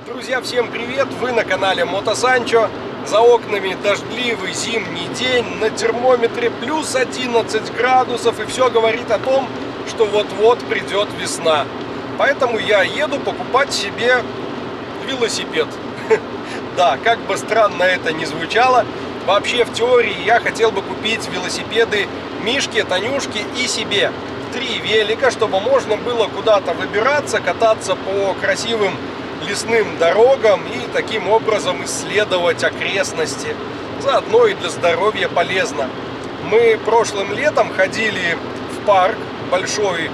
Друзья, всем привет! Вы на канале Мотосанчо. За окнами дождливый зимний день, на термометре плюс 11 градусов, и все говорит о том, что вот-вот придет весна. Поэтому я еду покупать себе велосипед. Да, как бы странно это ни звучало, вообще в теории я хотел бы купить велосипеды Мишке, Танюшке и себе. 3 велика, чтобы можно было куда-то выбираться, кататься по красивым лесным дорогам и таким образом исследовать окрестности. Заодно и для здоровья полезно. Мы прошлым летом ходили в парк, большой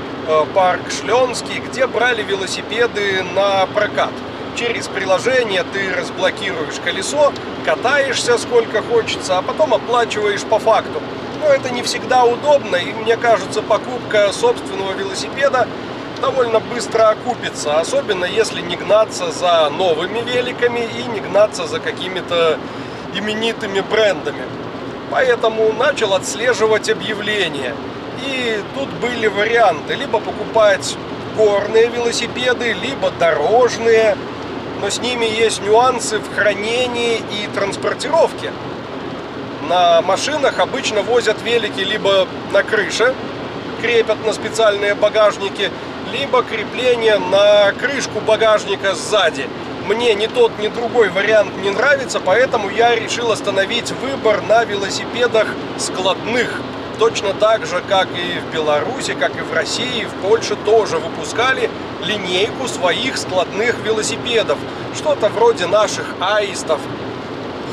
парк Шленский, где брали велосипеды на прокат. Через приложение ты разблокируешь колесо, катаешься сколько хочется, а потом оплачиваешь по факту. Но это не всегда удобно, и мне кажется, покупка собственного велосипеда довольно быстро окупится, особенно если не гнаться за новыми великами и не гнаться за какими-то именитыми брендами. Поэтому начал отслеживать объявления. И тут были варианты: либо покупать горные велосипеды, либо дорожные, но с ними есть нюансы в хранении и транспортировке. На машинах обычно возят велики либо на крыше, крепят на специальные багажники, либо крепление на крышку багажника сзади. Мне ни тот, ни другой вариант не нравится, поэтому я решил остановить выбор на велосипедах складных. Точно так же, как и в Беларуси, как и в России, в Польше тоже выпускали линейку своих складных велосипедов. Что-то вроде наших аистов.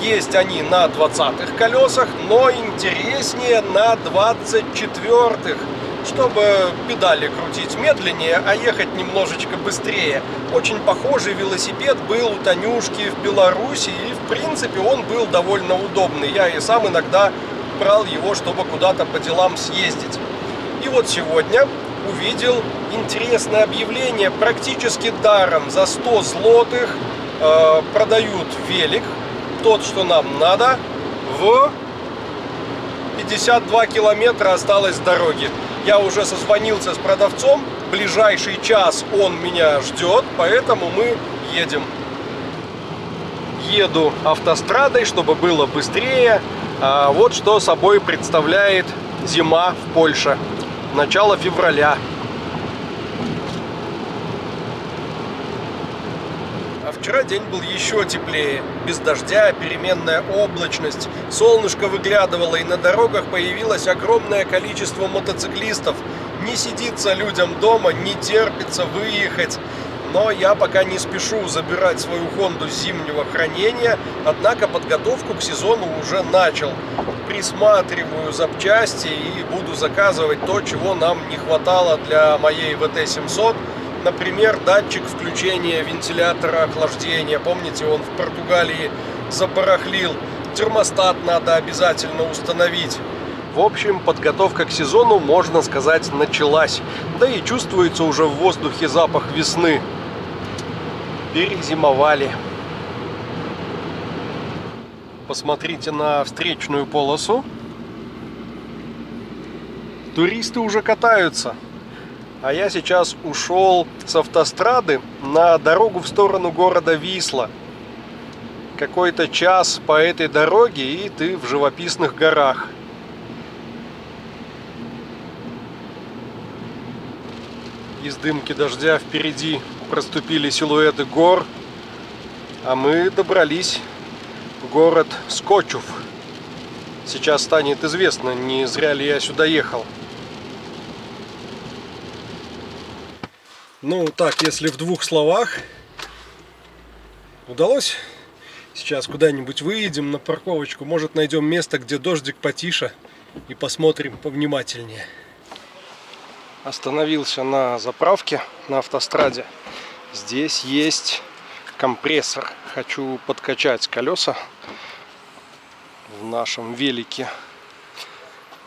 Есть они на 20-х колесах, но интереснее на 24-х. Чтобы педали крутить медленнее, а ехать немножечко быстрее. Очень похожий велосипед был у Танюшки в Беларуси, и в принципе он был довольно удобный. Я и сам иногда брал его, чтобы куда-то по делам съездить. И вот сегодня увидел интересное объявление: практически даром за 100 злотых продают велик, тот, что нам надо, в 52 километра осталось дороги. Я уже созвонился с продавцом, ближайший час он меня ждет, поэтому мы едем. Еду автострадой, чтобы было быстрее. Вот что собой представляет зима в Польше. Начало февраля. Вчера день был еще теплее, без дождя, переменная облачность, солнышко выглядывало, и на дорогах появилось огромное количество мотоциклистов. Не сидится людям дома, не терпится выехать. Но я пока не спешу забирать свою Хонду с зимнего хранения, однако подготовку к сезону уже начал. Присматриваю запчасти и буду заказывать то, чего нам не хватало для моей ВТ-700. Например, датчик включения вентилятора охлаждения. Помните, он в Португалии забарахлил. Термостат надо обязательно установить. В общем, подготовка к сезону, можно сказать, началась. Да и чувствуется уже в воздухе запах весны. Перезимовали. Посмотрите на встречную полосу. Туристы уже катаются. А я сейчас ушел с автострады на дорогу в сторону города Висла. Какой-то час по этой дороге, и ты в живописных горах. Из дымки дождя впереди проступили силуэты гор, а мы добрались в город Скочев. Сейчас станет известно, не зря ли я сюда ехал. Ну, так, если в 2 словах, удалось. Сейчас куда-нибудь выедем на парковочку, может найдем место, где дождик потише, и посмотрим повнимательнее. Остановился на заправке на автостраде. Здесь есть компрессор. Хочу подкачать колеса в нашем велике.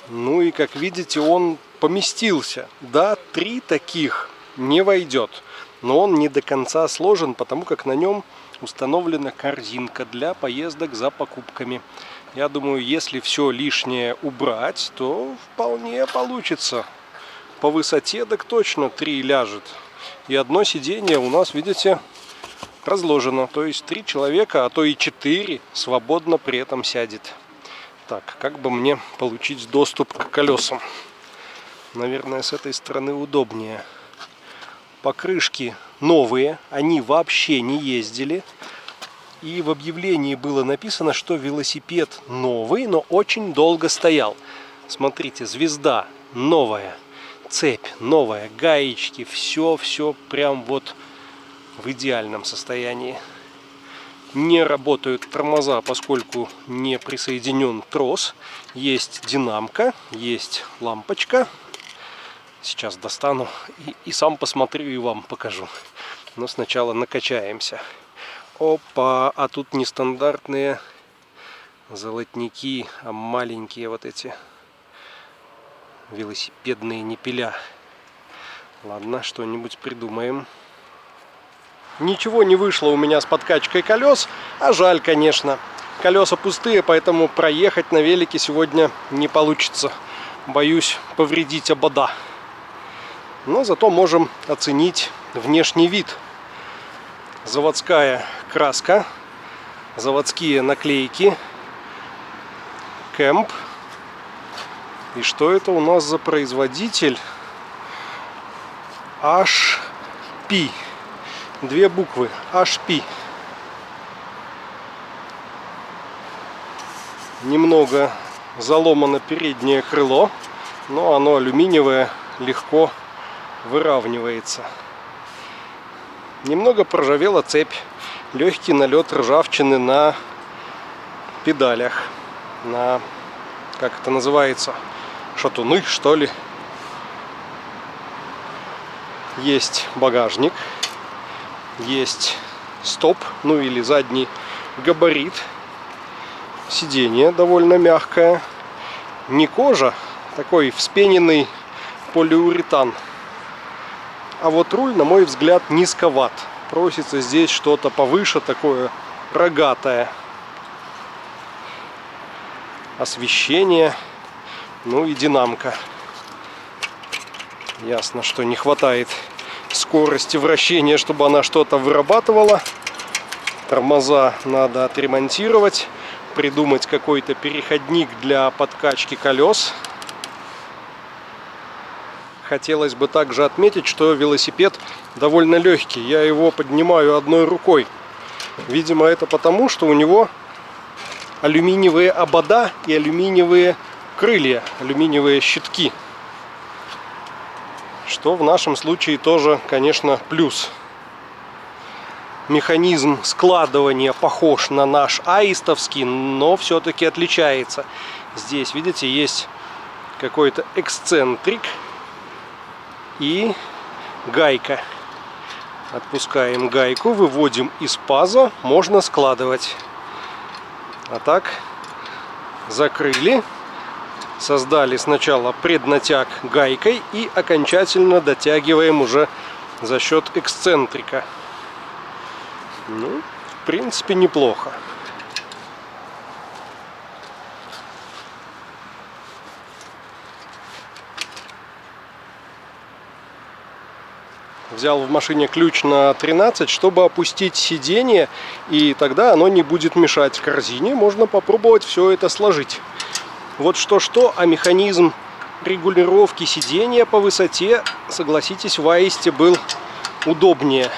Ну и, как видите, он поместился. Да, 3 таких не войдет, но он не до конца сложен, потому как на нем установлена корзинка для поездок за покупками. Я думаю, если все лишнее убрать, то вполне получится. По высоте так точно 3 ляжет. И одно сиденье у нас, видите, разложено. То есть 3 человека, а то и 4 свободно при этом сядет. Так, как бы мне получить доступ к колесам? Наверное, с этой стороны удобнее. Покрышки новые, они вообще не ездили. И в объявлении было написано, что велосипед новый, но очень долго стоял. Смотрите, звезда новая, цепь новая, гаечки, все прям вот в идеальном состоянии. Не работают тормоза, поскольку не присоединен трос. Есть динамка, есть лампочка. Сейчас достану и сам посмотрю, и вам покажу. Но сначала накачаемся. Опа, а тут нестандартные золотники, а маленькие вот эти велосипедные непиля. Ладно, что-нибудь придумаем. Ничего не вышло у меня с подкачкой колес, а жаль, конечно. Колеса пустые, поэтому проехать на велике сегодня не получится. Боюсь повредить обода. Но зато можем оценить внешний вид. Заводская краска, заводские наклейки, Кэмп. И что это у нас за производитель? HP. 2 буквы. HP. Немного заломано переднее крыло, но оно алюминиевое, легко выравнивается. Немного проржавела цепь. Легкий налет ржавчины на педалях. На, как это называется, шатуны, что ли. Есть багажник. Есть стоп, ну или задний габарит. Сиденье довольно мягкое. Не кожа, такой вспененный полиуретан. А вот руль, на мой взгляд, низковат. Просится здесь что-то повыше, такое рогатое. Освещение, ну и динамка. Ясно, что не хватает скорости вращения, чтобы она что-то вырабатывала. Тормоза надо отремонтировать, придумать какой-то переходник для подкачки колес. Хотелось бы также отметить, что велосипед довольно легкий. Я его поднимаю одной рукой. Видимо, это потому, что у него алюминиевые обода и алюминиевые крылья, алюминиевые щитки. Что в нашем случае тоже, конечно, плюс. Механизм складывания похож на наш аистовский, но все-таки отличается. Здесь, видите, есть какой-то эксцентрик и гайка. Отпускаем гайку, выводим из паза, можно складывать. А так, закрыли, создали сначала преднатяг гайкой и окончательно дотягиваем уже за счет эксцентрика. Ну, в принципе, неплохо. Взял в машине ключ на 13, чтобы опустить сиденье, и тогда оно не будет мешать корзине. Можно попробовать все это сложить. Вот что-что, а механизм регулировки сиденья по высоте, согласитесь, в Аисте был удобнее.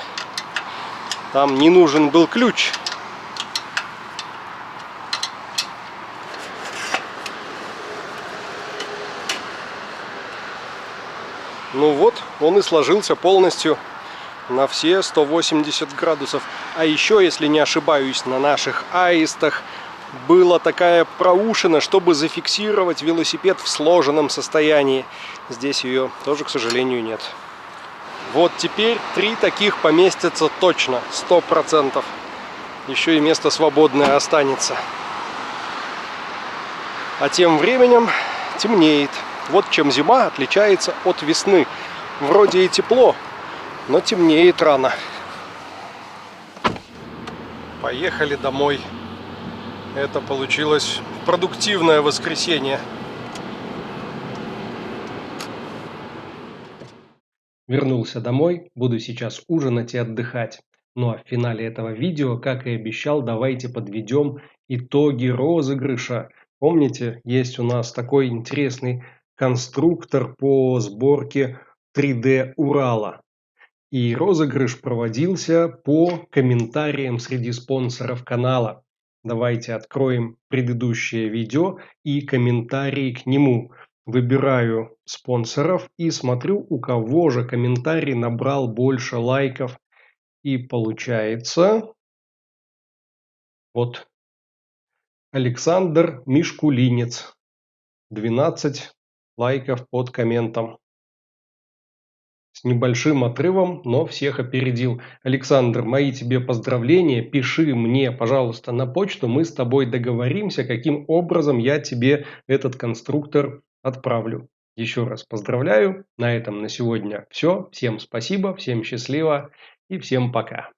Там не нужен был ключ. Ну вот, он и сложился полностью на все 180 градусов. А еще, если не ошибаюсь, на наших Аистах была такая проушина, чтобы зафиксировать велосипед в сложенном состоянии. Здесь ее тоже, к сожалению, нет. Вот теперь 3 таких поместятся точно, 100%. Еще и место свободное останется. А тем временем темнеет. Вот чем зима отличается от весны. Вроде и тепло, но темнеет рано. Поехали домой. Это получилось продуктивное воскресенье. Вернулся домой, буду сейчас ужинать и отдыхать. Ну а в финале этого видео, как и обещал, давайте подведем итоги розыгрыша. Помните, есть у нас такой интересный конструктор по сборке 3D Урала. И розыгрыш проводился по комментариям среди спонсоров канала. Давайте откроем предыдущее видео и комментарии к нему. Выбираю спонсоров и смотрю, у кого же комментарий набрал больше лайков. И получается вот Александр Мишкулинец. 12 лайков под комментом. С небольшим отрывом, но всех опередил. Александр, мои тебе поздравления. Пиши мне, пожалуйста, на почту. Мы с тобой договоримся, каким образом я тебе этот конструктор отправлю. Еще раз поздравляю. На этом на сегодня все. Всем спасибо, всем счастливо и всем пока.